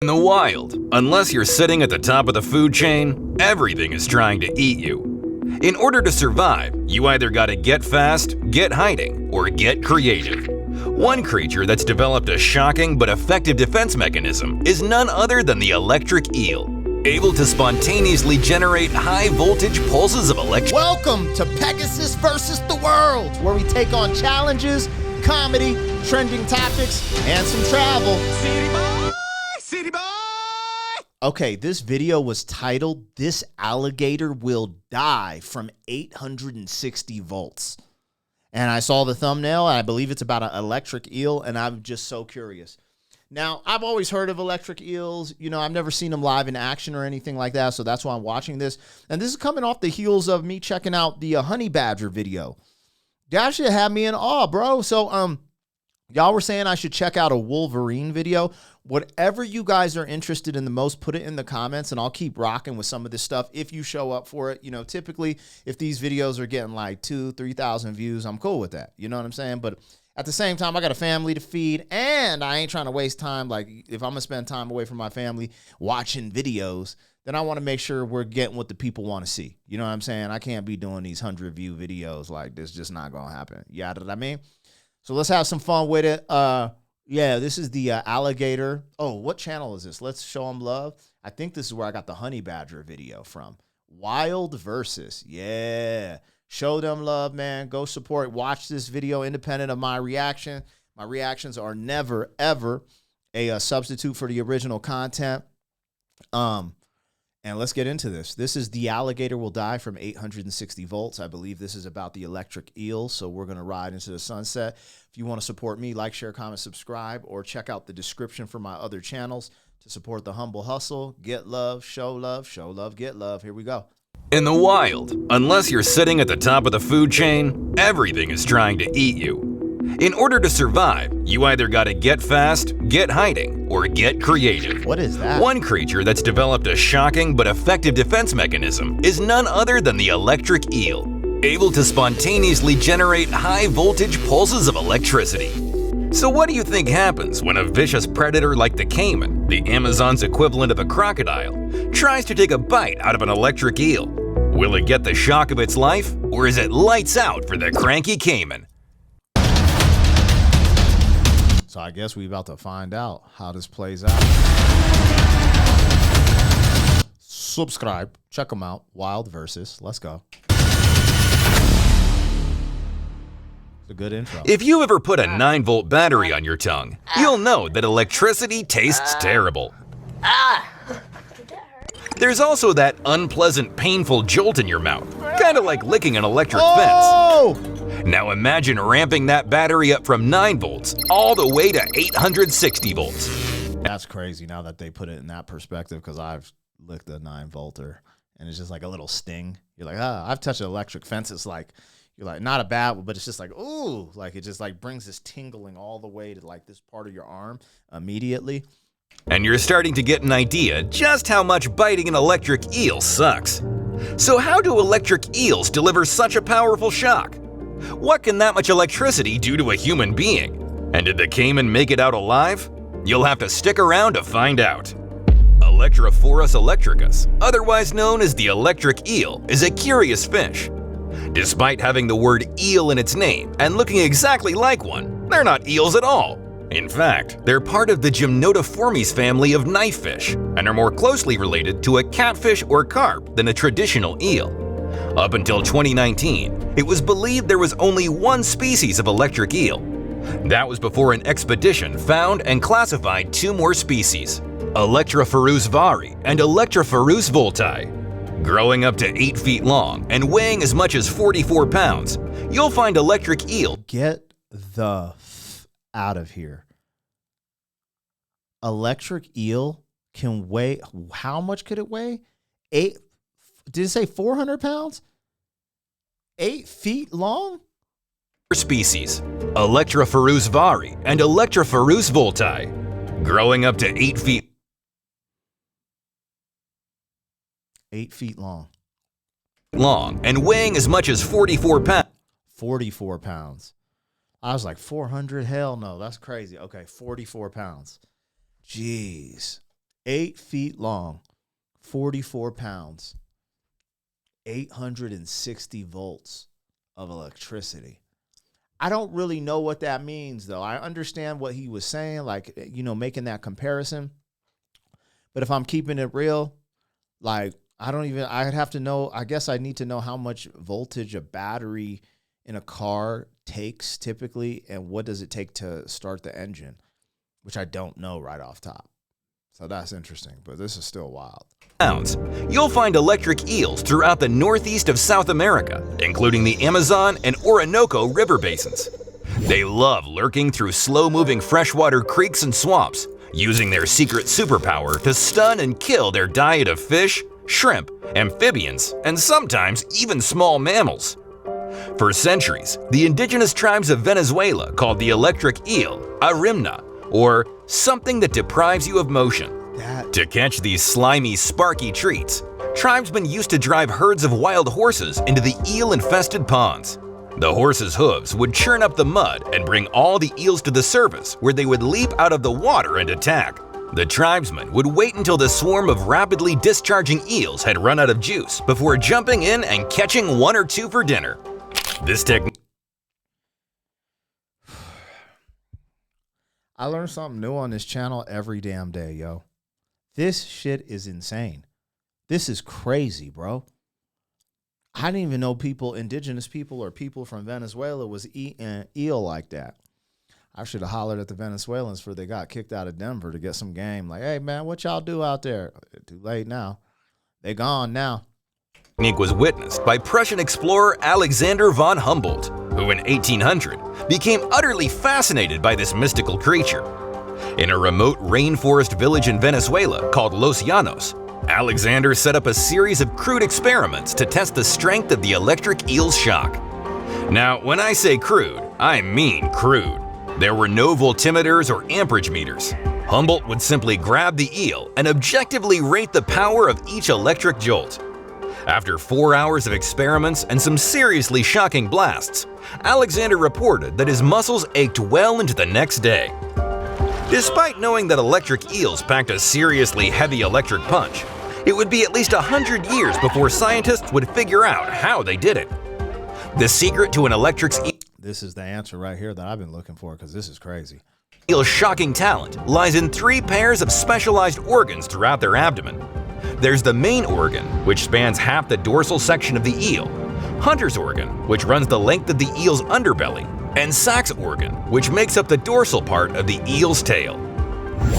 In the wild, unless you're sitting at the top of the food chain, everything is trying to eat you. In order to survive, you either gotta get fast, get hiding, or get creative. One creature that's developed a shocking but effective defense mechanism is none other than the electric eel, able to spontaneously generate high-voltage pulses of electricity. Welcome to Pegasus versus the World, where we take on challenges, comedy, trending topics, and some travel. City boy, city boy. Okay, this video was titled, "This Alligator Will Die from 860 volts." And I saw the thumbnail, and I believe it's about an electric eel, and I'm just so curious. Now, I've always heard of electric eels. You know, I've never seen them live in action or anything like that, so that's why I'm watching this. And this is coming off the heels of me checking out the honey badger video. That shit had me in awe, bro. So, y'all were saying I should check out a Wolverine video. Whatever you guys are interested in the most, put it in the comments, and I'll keep rocking with some of this stuff if you show up for it. You know, typically, if these videos are getting like 2,000-3,000 views, I'm cool with that. You know what I'm saying? But at the same time, I got a family to feed, and I ain't trying to waste time. Like, if I'm going to spend time away from my family watching videos, then I want to make sure we're getting what the people want to see. You know what I'm saying? I can't be doing these 100-view videos like this. Just not going to happen. You know what I mean? So let's have some fun with it. Yeah, this is the Alligator. Oh, what channel is this? Let's show them love. I think this is where I got the honey badger video from. Wild Versus. Yeah. Show them love, man. Go support. Watch this video independent of my reaction. My reactions are never, ever a substitute for the original content. And let's get into this. This is The Alligator Will Die from 860 volts. I believe this is about the electric eel, so we're going to ride into the sunset. If you want to support me, like, share, comment, subscribe, or check out the description for my other channels to support the humble hustle. Get love, show love, get love. Here we go. In the wild, unless you're sitting at the top of the food chain, everything is trying to eat you. In order to survive, you either gotta get fast, get hiding, or get creative. What is that? One creature that's developed a shocking but effective defense mechanism is none other than the electric eel, able to spontaneously generate high-voltage pulses of electricity. So what do you think happens when a vicious predator like the caiman, the Amazon's equivalent of a crocodile, tries to take a bite out of an electric eel? Will it get the shock of its life, or is it lights out for the cranky caiman? So I guess we're about to find out how this plays out. Subscribe. Check them out. Wild Versus. Let's go. It's a good intro. If you ever put a 9-volt battery on your tongue, you'll know that electricity tastes terrible. There's also that unpleasant, painful jolt in your mouth, kind of like licking an electric fence. Now imagine ramping that battery up from 9 volts all the way to 860 volts. That's crazy now that they put it in that perspective, because I've licked a 9-volter and it's just like a little sting. You're like, I've touched an electric fence. It's like, you're like, not a bad one, but it's just like, ooh, like it just like brings this tingling all the way to like this part of your arm immediately. And you're starting to get an idea just how much biting an electric eel sucks. So how do electric eels deliver such a powerful shock? What can that much electricity do to a human being? And did the caiman make it out alive? You'll have to stick around to find out. Electrophorus electricus, otherwise known as the electric eel, is a curious fish. Despite having the word eel in its name and looking exactly like one, they're not eels at all. In fact, they're part of the Gymnotiformes family of knife fish and are more closely related to a catfish or carp than a traditional eel. Up until 2019, it was believed there was only one species of electric eel. That was before an expedition found and classified 2 more species, Electrophorus vari and Electrophorus volti. Growing up to 8 feet long and weighing as much as 44 pounds, you'll find electric eel. Get the out of here. Electric eel can weigh, how much could it weigh? Did it say 400 pounds? 8 feet long? Species, Electrophorus vari and Electrophorus volti. Growing up to 8 feet. 8 feet long. Long and weighing as much as 44 pounds. 44 pounds. I was like, 400? Hell no, that's crazy. Okay, 44 pounds. Jeez. 8 feet long, 44 pounds, 860 volts of electricity. I don't really know what that means, though. I understand what he was saying, like, you know, making that comparison. But if I'm keeping it real, like, I'd have to know, I guess I need to know how much voltage a battery in a car takes typically, and what does it take to start the engine, which I don't know right off top. So that's interesting, but this is still wild. You'll find electric eels throughout the northeast of South America, including the Amazon and Orinoco river basins. They love lurking through slow-moving freshwater creeks and swamps, using their secret superpower to stun and kill their diet of fish, shrimp, amphibians, and sometimes even small mammals. For centuries, the indigenous tribes of Venezuela called the electric eel arimna, or something that deprives you of motion. To catch these slimy, sparky treats, tribesmen used to drive herds of wild horses into the eel-infested ponds. The horses' hooves would churn up the mud and bring all the eels to the surface, where they would leap out of the water and attack. The tribesmen would wait until the swarm of rapidly discharging eels had run out of juice before jumping in and catching 1 or 2 for dinner. This technique. I learn something new on this channel every damn day, yo. This shit is insane. This is crazy, bro. I didn't even know indigenous people or people from Venezuela was eating eel like that. I should have hollered at the Venezuelans before they got kicked out of Denver to get some game. Like, hey, man, what y'all do out there? Too late now. They gone now. Technique was witnessed by Prussian explorer Alexander von Humboldt, who in 1800 became utterly fascinated by this mystical creature. In a remote rainforest village in Venezuela called Los Llanos, Alexander set up a series of crude experiments to test the strength of the electric eel's shock. Now, when I say crude, I mean crude. There were no voltimeters or amperage meters. Humboldt would simply grab the eel and objectively rate the power of each electric jolt. After 4 hours of experiments and some seriously shocking blasts, Alexander reported that his muscles ached well into the next day. Despite knowing that electric eels packed a seriously heavy electric punch, it would be at least 100 years before scientists would figure out how they did it. The secret to an electric This is the answer right here that I've been looking for, because this is crazy. eel's shocking talent lies in 3 pairs of specialized organs throughout their abdomen. There's the main organ, which spans half the dorsal section of the eel, Hunter's organ, which runs the length of the eel's underbelly, and Sachs organ, which makes up the dorsal part of the eel's tail.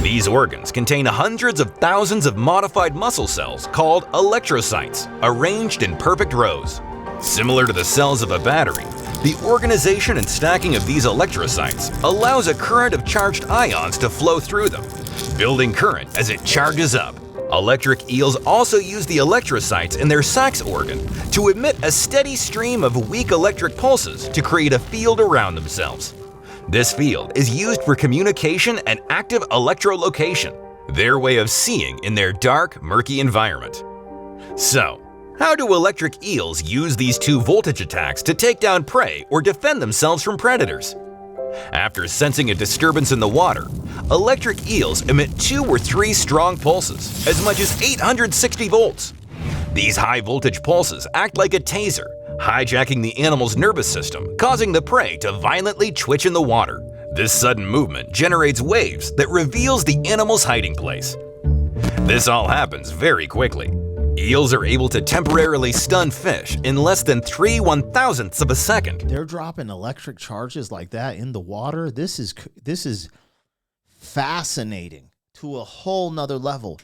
These organs contain hundreds of thousands of modified muscle cells called electrocytes, arranged in perfect rows. Similar to the cells of a battery, the organization and stacking of these electrocytes allows a current of charged ions to flow through them, building current as it charges up. Electric eels also use the electrocytes in their Sachs organ to emit a steady stream of weak electric pulses to create a field around themselves. This field is used for communication and active electrolocation, their way of seeing in their dark, murky environment. So, how do electric eels use these 2 voltage attacks to take down prey or defend themselves from predators? After sensing a disturbance in the water, electric eels emit 2 or 3 strong pulses, as much as 860 volts. These high voltage pulses act like a taser, hijacking the animal's nervous system, causing the prey to violently twitch in the water. This sudden movement generates waves that reveals the animal's hiding place. This all happens very quickly. Eels are able to temporarily stun fish in less than 3/1000ths of a second. They're dropping electric charges like that in the water. This is fascinating to a whole nother level.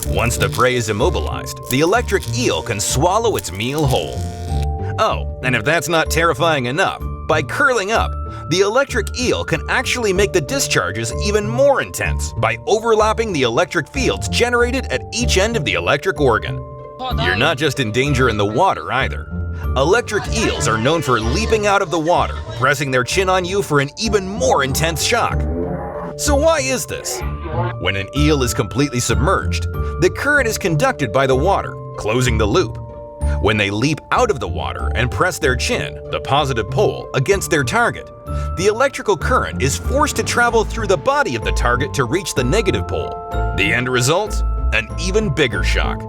Once the prey is immobilized, the electric eel can swallow its meal whole. Oh, and if that's not terrifying enough, by curling up, the electric eel can actually make the discharges even more intense by overlapping the electric fields generated at each end of the electric organ. You're not just in danger in the water either. Electric eels are known for leaping out of the water, pressing their chin on you for an even more intense shock. So why is this? When an eel is completely submerged, the current is conducted by the water, closing the loop. When they leap out of the water and press their chin, the positive pole, against their target, the electrical current is forced to travel through the body of the target to reach the negative pole. The end result? An even bigger shock.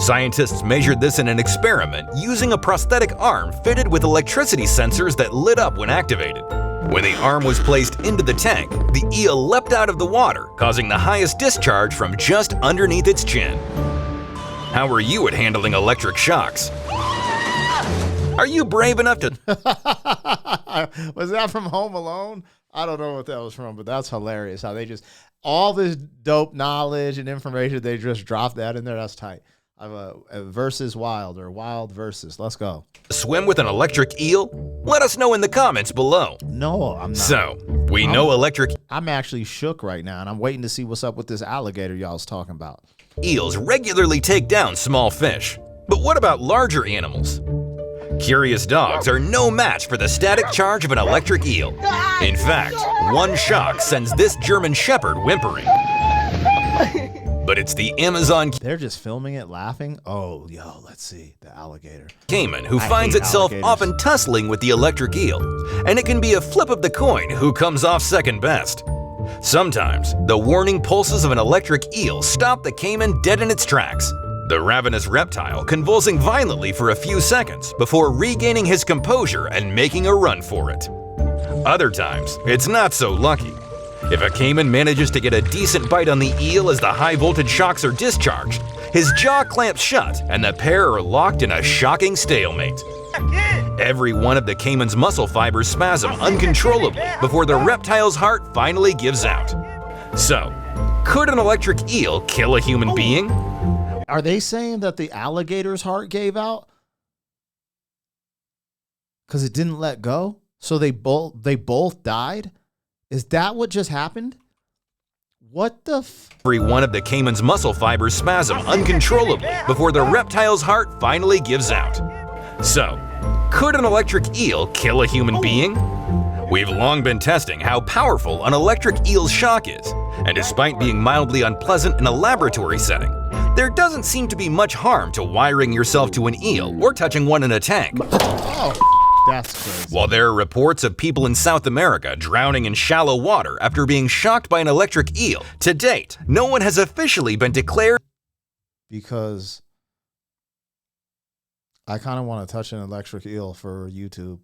Scientists measured this in an experiment using a prosthetic arm fitted with electricity sensors that lit up when activated. When the arm was placed into the tank, the eel leapt out of the water, causing the highest discharge from just underneath its chin. How are you at handling electric shocks? Are you brave enough to... Was that from Home Alone? I don't know what that was from, but that's hilarious how they just, all this dope knowledge and information, they just dropped that in there. That's tight. I have a versus wild or wild versus. Let's go. swim with an electric eel? Let us know in the comments below. No, I'm not. So, we know electric I'm actually shook right now, and I'm waiting to see what's up with this alligator y'all's talking about. eels regularly take down small fish. But what about larger animals? Curious dogs are no match for the static charge of an electric eel. In fact, one shock sends this German Shepherd whimpering. But it's the Amazon They're just filming it, laughing. Oh, yo, let's see. The alligator. caiman who I finds hate itself alligators. often tussling with the electric eel. And it can be a flip of the coin who comes off second best. Sometimes, the warning pulses of an electric eel stop the caiman dead in its tracks. The ravenous reptile convulsing violently for a few seconds before regaining his composure and making a run for it. Other times, it's not so lucky. If a caiman manages to get a decent bite on the eel as the high-voltage shocks are discharged, his jaw clamps shut and the pair are locked in a shocking stalemate. Every one of the caiman's muscle fibers spasm uncontrollably before the reptile's heart finally gives out. So, could an electric eel kill a human being? Are they saying that the alligator's heart gave out? Because it didn't let go? So they both died? Is that what just happened? What the Every one of the caiman's muscle fibers spasm uncontrollably before the reptile's heart finally gives out. So, could an electric eel kill a human being? We've long been testing how powerful an electric eel's shock is, and despite being mildly unpleasant in a laboratory setting, there doesn't seem to be much harm to wiring yourself to an eel or touching one in a tank. Oh, that's crazy. While there are reports of people in South America drowning in shallow water after being shocked by an electric eel, to date, no one has officially been declared. Because I kind of want to touch an electric eel for YouTube.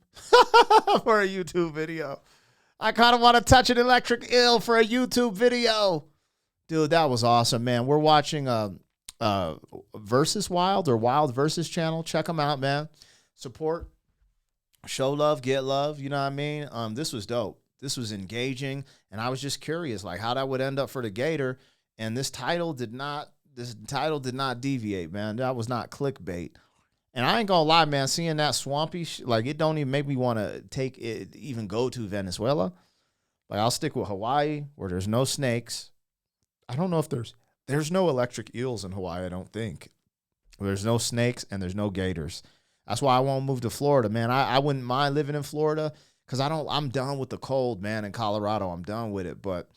For a YouTube video. I kind of want to touch an electric eel for a YouTube video. Dude, that was awesome, man. We're watching Versus Wild or Wild Versus channel. Check them out, man. Support. Show love, get love. You know what I mean? This was dope. This was engaging. And I was just curious, like, how that would end up for the gator. And this title did not deviate, man. That was not clickbait. And I ain't gonna lie, man, seeing that swampy, like, it don't even make me want to take it, even go to Venezuela. Like, I'll stick with Hawaii, where there's no snakes. I don't know if there's no electric eels in Hawaii, I don't think. There's no snakes and there's no gators. That's why I won't move to Florida, man. I wouldn't mind living in Florida because I'm done with the cold, man, in Colorado. I'm done with it, but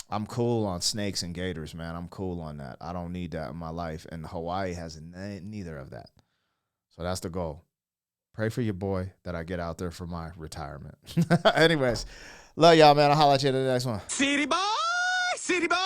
I'm cool on snakes and gators, man. I'm cool on that. I don't need that in my life, and Hawaii has neither of that. So that's the goal. Pray for your boy that I get out there for my retirement. Anyways, love y'all, man. I'll holler at you in the next one. City boy, city boy.